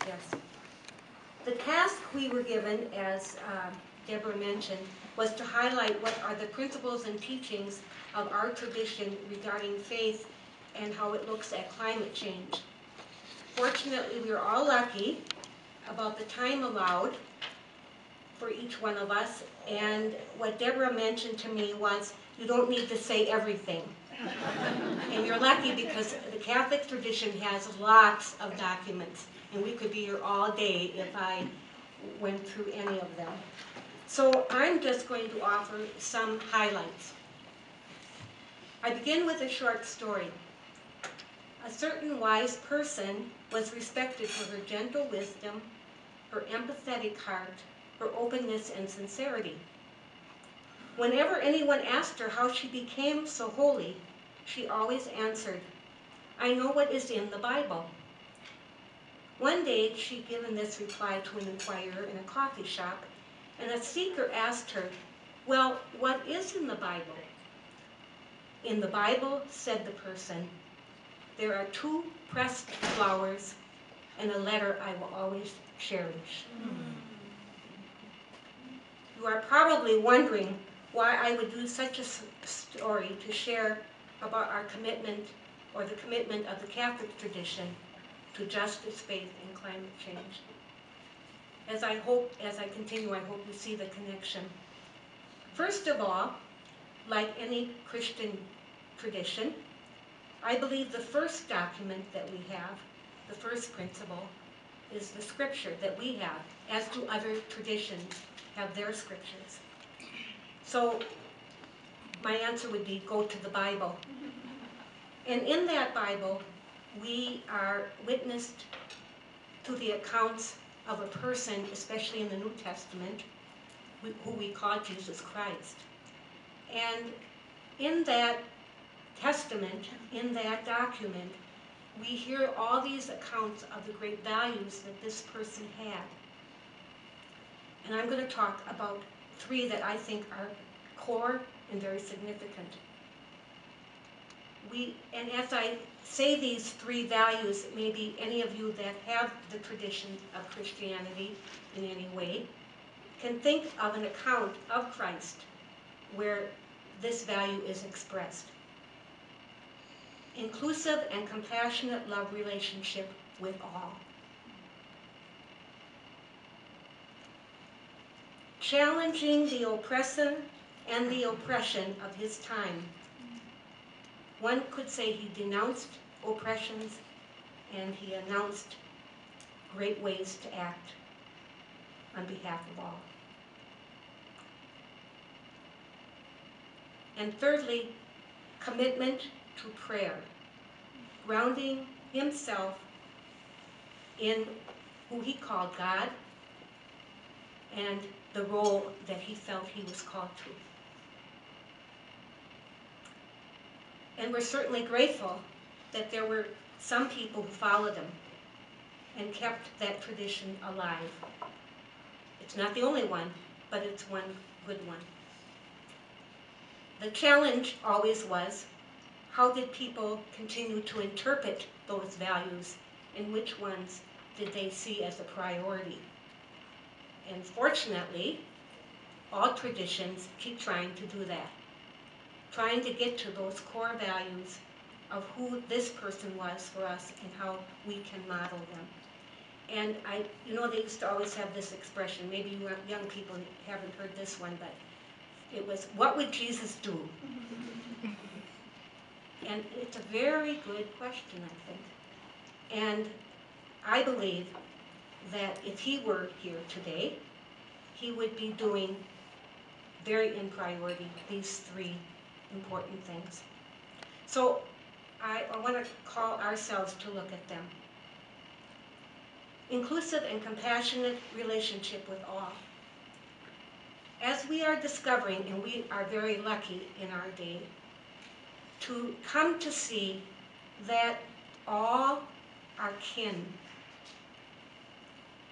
Yes. The task we were given, as Deborah mentioned, was to highlight what are the principles and teachings of our tradition regarding faith and how it looks at climate change. Fortunately, we were all lucky about the time allowed for each one of us, and what Deborah mentioned to me was, you don't need to say everything. And you're lucky because the Catholic tradition has lots of documents, and we could be here all day if I went through any of them. So I'm just going to offer some highlights. I begin with a short story. A certain wise person was respected for her gentle wisdom, her empathetic heart, her openness and sincerity. Whenever anyone asked her how she became so holy, she always answered, "I know what is in the Bible." One day she'd given this reply to an inquirer in a coffee shop, and a seeker asked her, "Well, what is in the Bible?" "In the Bible," said the person, "there are 2 pressed flowers and a letter I will always cherish." You are probably wondering why I would do such a story to share about our commitment, or the commitment of the Catholic tradition, to justice, faith, and climate change. As I continue, I hope you see the connection. First of all, like any Christian tradition, I believe the first document that we have, the first principle, is the scripture that we have, as do other traditions have their scriptures. So my answer would be, go to the Bible. And in that Bible, we are witnessed to the accounts of a person, especially in the New Testament, who we call Jesus Christ. And in that testament, in that document, we hear all these accounts of the great values that this person had. And I'm going to talk about 3 that I think are core and very significant. And as I say these 3 values, maybe any of you that have the tradition of Christianity in any way can think of an account of Christ where this value is expressed. Inclusive and compassionate love relationship with all. Challenging the oppressor and the oppression of his time. One could say he denounced oppressions and he announced great ways to act on behalf of all. And thirdly, commitment to prayer, grounding himself in who he called God and the role that he felt he was called to. And we're certainly grateful that there were some people who followed him and kept that tradition alive. It's not the only one, but it's one good one. The challenge always was, how did people continue to interpret those values, and which ones did they see as a priority? And fortunately, all traditions keep trying to do that, trying to get to those core values of who this person was for us and how we can model them. And they used to always have this expression, maybe you young people haven't heard this one, but it was, what would Jesus do? And it's a very good question, I think. And I believe that if he were here today, he would be doing very in priority these 3 important things. So I want to call ourselves to look at them. Inclusive and compassionate relationship with all. As we are discovering, and we are very lucky in our day, to come to see that all are kin.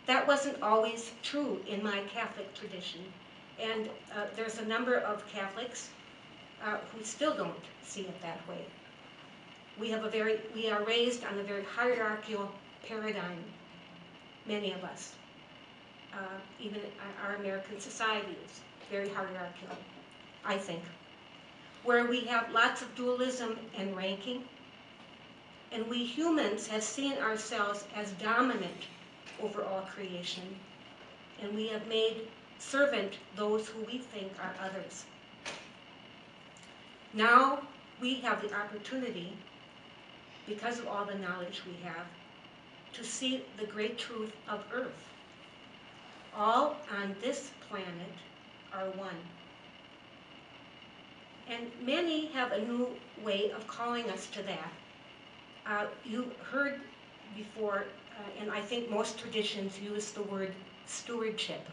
That wasn't always true in my Catholic tradition. And there's a number of Catholics who still don't see it that way. We are raised on a very hierarchical paradigm. many of us. Even our American society is very hierarchical, I think, where we have lots of dualism and ranking, and we humans have seen ourselves as dominant over all creation, and we have made servant those who we think are others. Now we have the opportunity, because of all the knowledge we have, to see the great truth of Earth. All on this planet are one. And many have a new way of calling us to that. You heard before, and I think most traditions use the word stewardship.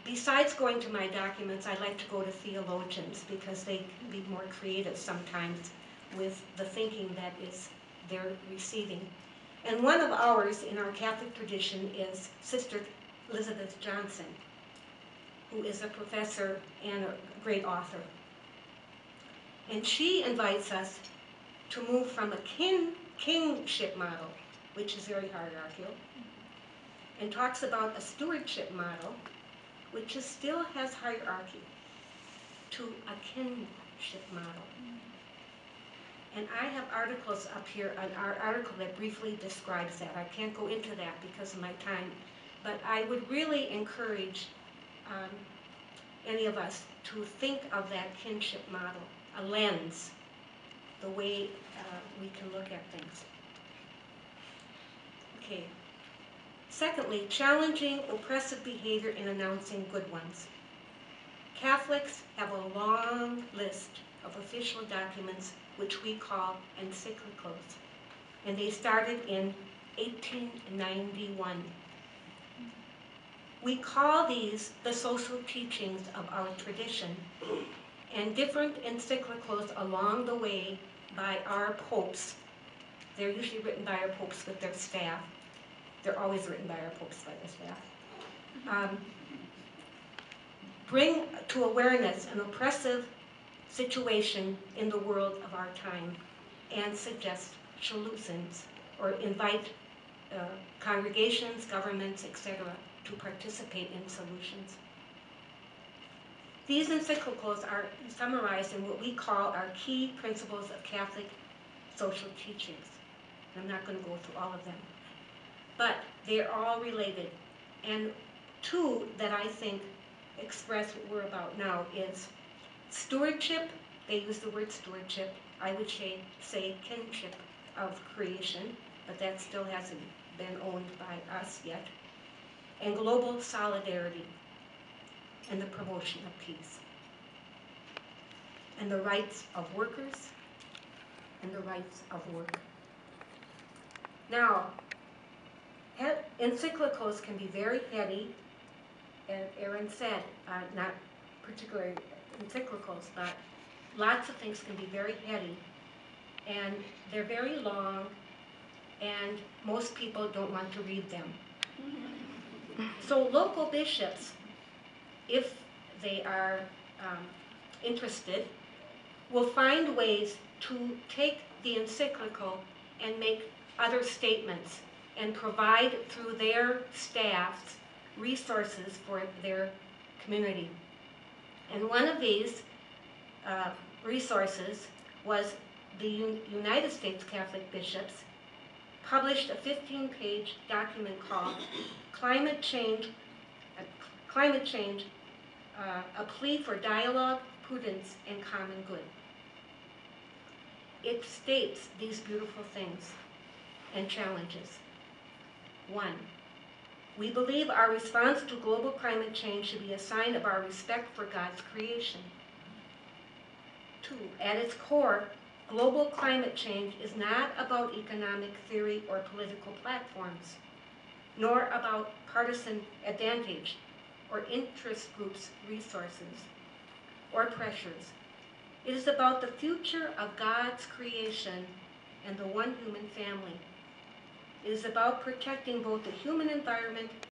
Besides going to my documents, I like to go to theologians because they can be more creative sometimes with the thinking that is they're receiving. And one of ours in our Catholic tradition is Sister Elizabeth Johnson, who is a professor and a great author. And she invites us to move from a kingship model, which is very hierarchical, and talks about a stewardship model, which still has hierarchy, to a kinship model. And I have articles up here, an article that briefly describes that. I can't go into that because of my time, but I would really encourage any of us to think of that kinship model, a lens, the way we can look at things. Okay. Secondly, challenging oppressive behavior and announcing good ones. Catholics have a long list of official documents which we call encyclicals, and they started in 1891. We call these the social teachings of our tradition, and different encyclicals along the way by our popes. They're usually written by our popes with their staff. They're always written by our popes by their staff. Bring to awareness an oppressive situation in the world of our time and suggest solutions, or invite congregations, governments, etc. to participate in solutions. These encyclicals are summarized in what we call our key principles of Catholic social teachings. I'm not going to go through all of them, but they're all related. And two that I think express what we're about now is stewardship. They use the word stewardship. I would say kinship of creation, but that still hasn't been owned by us yet. And global solidarity and the promotion of peace. And the rights of workers and the rights of work. Now, encyclicals can be very heady, as Aaron said, not particularly encyclicals, but lots of things can be very heady, and they're very long, and most people don't want to read them. So local bishops, if they are interested, will find ways to take the encyclical and make other statements and provide through their staffs resources for their community. And one of these resources was the United States Catholic Bishops published a 15-page document called Climate Change, a plea for dialogue, prudence, and common good. It states these beautiful things and challenges. 1, we believe our response to global climate change should be a sign of our respect for God's creation. 2, at its core, global climate change is not about economic theory or political platforms, nor about partisan advantage or interest groups' resources or pressures. It is about the future of God's creation and the one human family. It is about protecting both the human environment